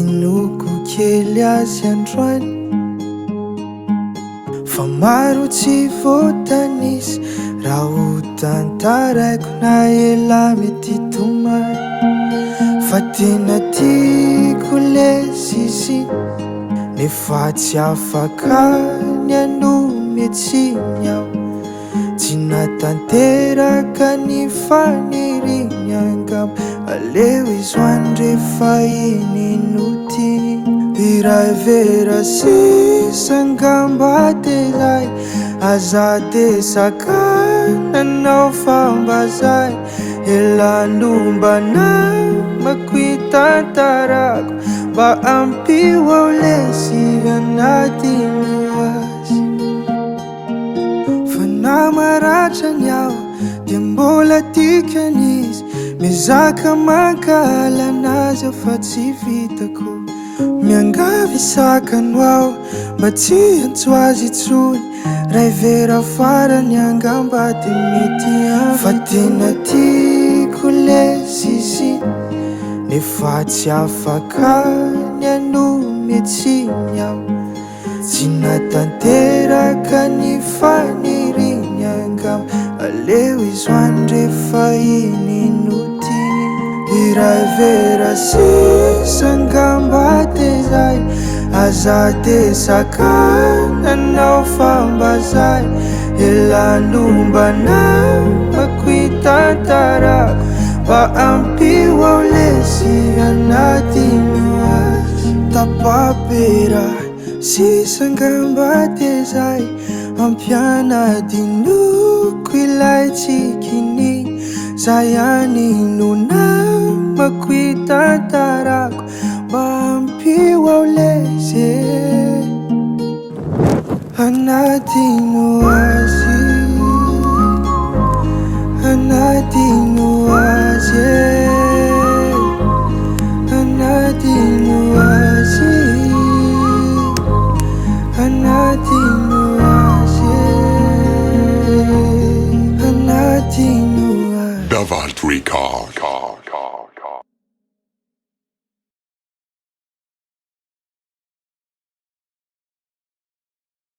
inoko kely azy androany fa maro tsy voatanisy raha ho tantaraiko na ela mety tomany fa tena tiako le sisi nefa tsy afaka ny anometsiny aho tsy natanteraka ny faniriny angamba aleo izy hoany rehefa iny noti Iray Vera sisa angamba telay aza desaka nanao fambazay elandomba namako itantarako mba ampio ao lesy anatiny azy fa namaratrany aho dia mbola tikan'izy mizaka mankala anazy aho fa tsy vitako miangavy isakano aho mba tsy antso azy itsony Iray Vera farany angamba dia mety ahy fa tena tiako le sisi nefa tsy afaka ny anometsiny aho tsy natanteraka ny faniriny angamba aleo izy hoany rehefa iny noti Iray Vera sisa angamba tezay aza desaka nanao fambazay elandomba namako itantarako mba ampio ao lesy anatiny azy tapapera sisa angamba tezay ampianadinoko ilay tsikiny zay ihany no namako itantarako